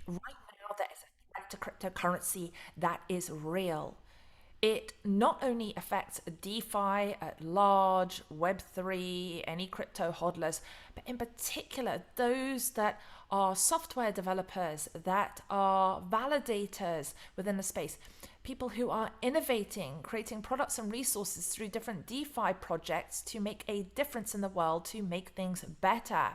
Right now, there is a threat to cryptocurrency that is real. It not only affects DeFi at large, Web3, any crypto hodlers, but in particular those that are software developers, that are validators within the space, people who are innovating, creating products and resources through different DeFi projects to make a difference in the world, to make things better.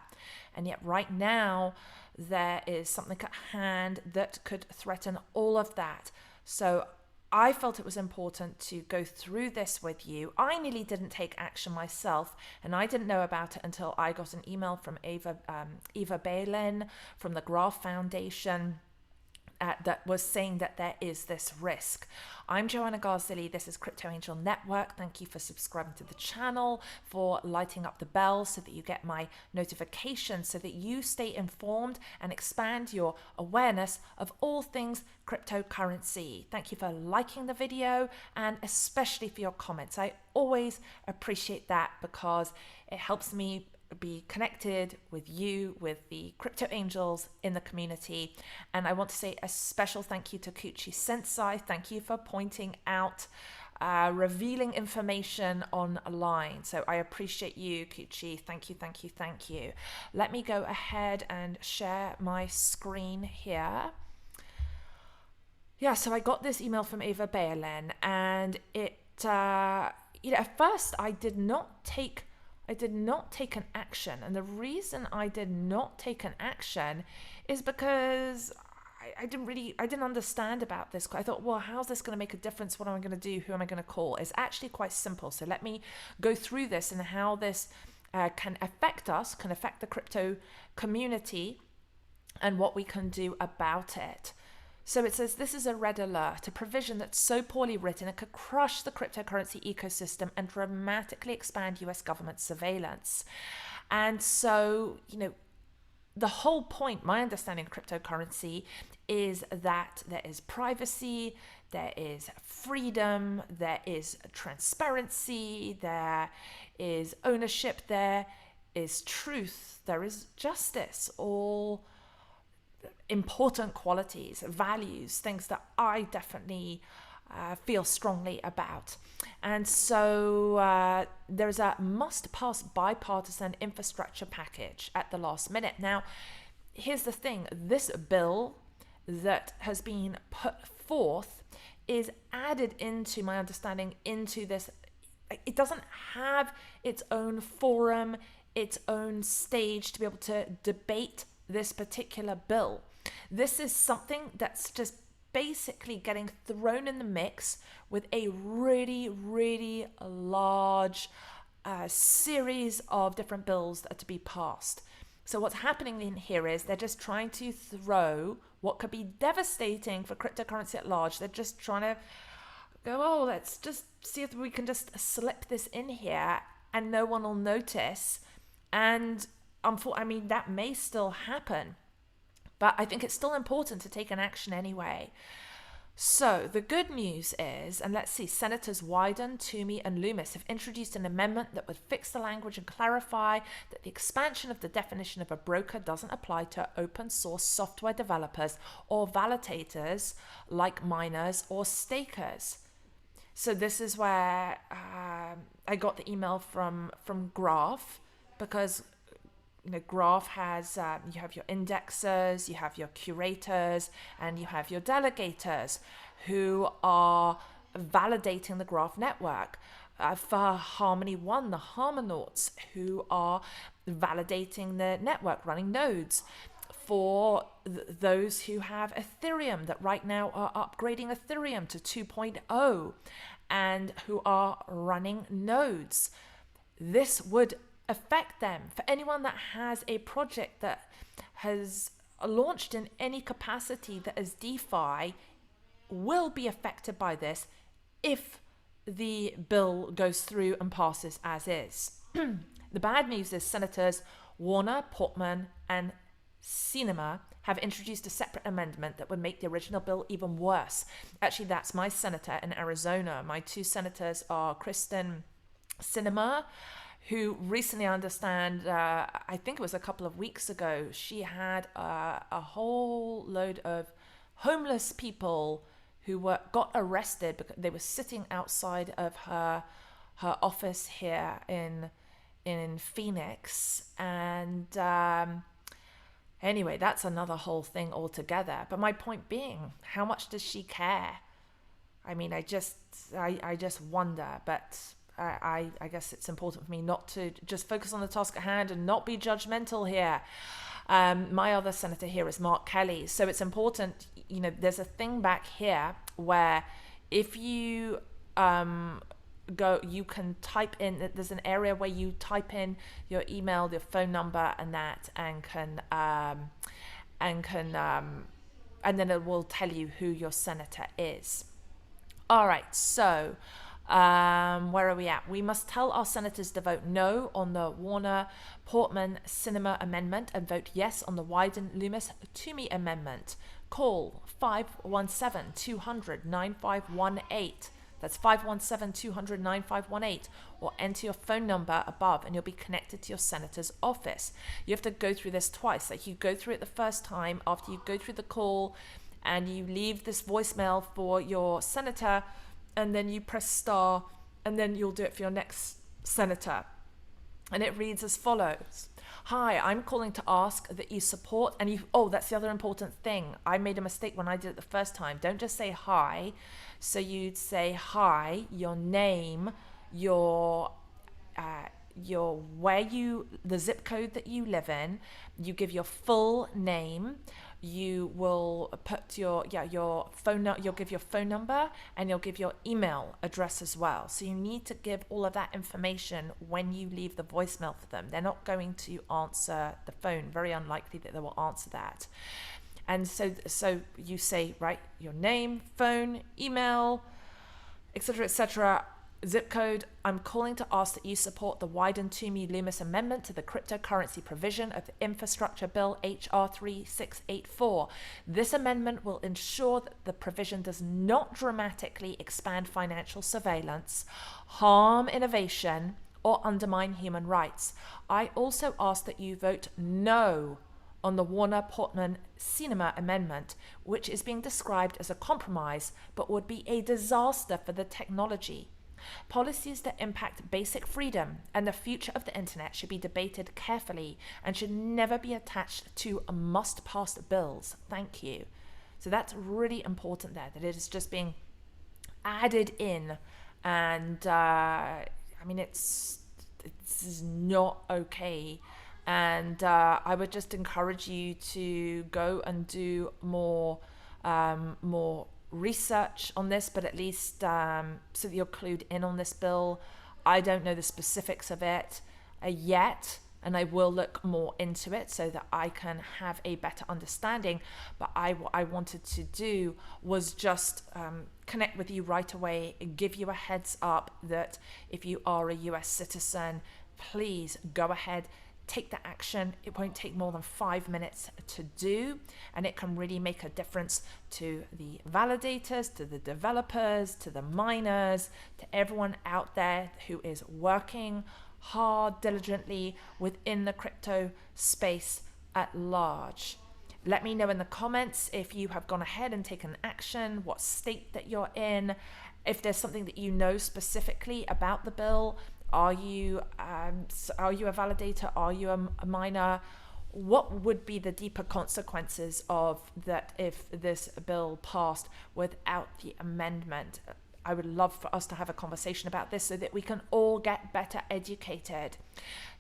And yet, right now, there is something at hand that could threaten all of that. So, I felt it was important to go through this with you. I nearly didn't take action myself, and I didn't know about it until I got an email from Eva Balin from the Graph Foundation. That was saying that there is this risk. I'm Joanna Garzilli. This is Crypto Angel Network. Thank you for subscribing to the channel, for lighting up the bell so that you get my notifications, so that you stay informed and expand your awareness of all things cryptocurrency. Thank you for liking the video and especially for your comments. I always appreciate that because it helps me be connected with you, with the crypto angels in the community. And I want to say a special thank you to Kuchi Sensei. Thank you for pointing out revealing information online. So I appreciate you, Kuchi. Thank you, thank you, thank you. Let me go ahead and share my screen here. Yeah, so I got this email from Eva Balin, and it, at first I did not take an action. And the reason I did not take an action is because I didn't understand about this. I thought, well, how's this going to make a difference? What am I going to do? Who am I going to call? It's actually quite simple. So let me go through this and how this can affect us, can affect the crypto community, and what we can do about it. So it says, this is a red alert, a provision that's so poorly written it could crush the cryptocurrency ecosystem and dramatically expand US government surveillance. And so, the whole point, my understanding of cryptocurrency, is that there is privacy, there is freedom, there is transparency, there is ownership, there is truth, there is justice, all important qualities, values, things that I definitely feel strongly about. And so there's a must-pass bipartisan infrastructure package at the last minute. Now, here's the thing. This bill that has been put forth is added into, my understanding, into this. It doesn't have its own forum, its own stage to be able to debate this particular bill. This is something that's just basically getting thrown in the mix with a really, really large series of different bills that are to be passed. So what's happening in here is they're just trying to throw what could be devastating for cryptocurrency at large. They're just trying to go, oh, let's just see if we can just slip this in here and no one will notice. And that may still happen. But I think it's still important to take an action anyway. So the good news is, and let's see, Senators Wyden, Toomey, and Loomis have introduced an amendment that would fix the language and clarify that the expansion of the definition of a broker doesn't apply to open source software developers or validators like miners or stakers. So this is where I got the email from Graph, because Graph has, you have your indexers, you have your curators, and you have your delegators who are validating the Graph network. For Harmony One, the Harmonauts, who are validating the network, running nodes. For those who have Ethereum, that right now are upgrading Ethereum to 2.0 and who are running nodes. This would affect them. For anyone that has a project that has launched in any capacity that is DeFi, will be affected by this if the bill goes through and passes as is. The bad news is Senators Warner, Portman, and Sinema have introduced a separate amendment that would make the original bill even worse. Actually, that's my senator in Arizona. My two senators are Kristen Sinema, who recently, I understand, I think it was a couple of weeks ago, she had a whole load of homeless people who got arrested because they were sitting outside of her office here in Phoenix. And anyway, that's another whole thing altogether. But my point being, how much does she care? I mean, I just wonder. But I guess it's important for me not to just focus on the task at hand and not be judgmental here. My other senator here is Mark Kelly. So it's important, there's a thing back here where if you you can type in, there's an area where you type in your email, your phone number and that, and then it will tell you who your senator is. All right, so where are we at? We must tell our senators to vote no on the Warner-Portman-Sinema amendment and vote yes on the Wyden-Loomis-Toomey amendment. Call 517-200-9518. That's 517-200-9518, or enter your phone number above and you'll be connected to your senator's office. You have to go through this twice. Like, you go through it the first time after you go through the call and you leave this voicemail for your senator, and then you press star, and then you'll do it for your next senator. And it reads as follows. Hi, I'm calling to ask that you support, and that's the other important thing. I made a mistake when I did it the first time. Don't just say hi. So you'd say hi, your name, the zip code that you live in. You give your full name. You will put your phone. You'll give your phone number and you'll give your email address as well. So you need to give all of that information when you leave the voicemail for them. They're not going to answer the phone. Very unlikely that they will answer that. And so you say, right, your name, phone, email, etc., zip code. I'm calling to ask that you support the Wyden-Toomey-Loomis amendment to the cryptocurrency provision of the Infrastructure Bill HR 3684. This amendment will ensure that the provision does not dramatically expand financial surveillance, harm innovation, or undermine human rights. I also ask that you vote no on the Warner-Portman-Sinema amendment, which is being described as a compromise but would be a disaster for the technology. Policies that impact basic freedom and the future of the internet should be debated carefully and should never be attached to must-pass bills. Thank you. So that's really important there, that it is just being added in. And this is not okay. And I would just encourage you to go and do more research on this, but at least so that you're clued in on this bill. I don't know the specifics of it yet, and I will look more into it so that I can have a better understanding. But what I wanted to do was just connect with you right away and give you a heads up that if you are a US citizen, please go ahead, take the action. It won't take more than 5 minutes to do, and it can really make a difference to the validators, to the developers, to the miners, to everyone out there who is working hard, diligently within the crypto space at large. Let me know in the comments if you have gone ahead and taken action, what state that you're in, if there's something that you know specifically about the bill. Are you a validator? Are you a miner? What would be the deeper consequences of that if this bill passed without the amendment? I would love for us to have a conversation about this so that we can all get better educated.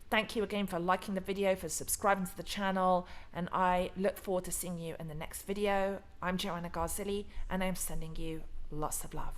Thank you again for liking the video, for subscribing to the channel, and I look forward to seeing you in the next video. I'm Joanna Garzilli, and I'm sending you lots of love.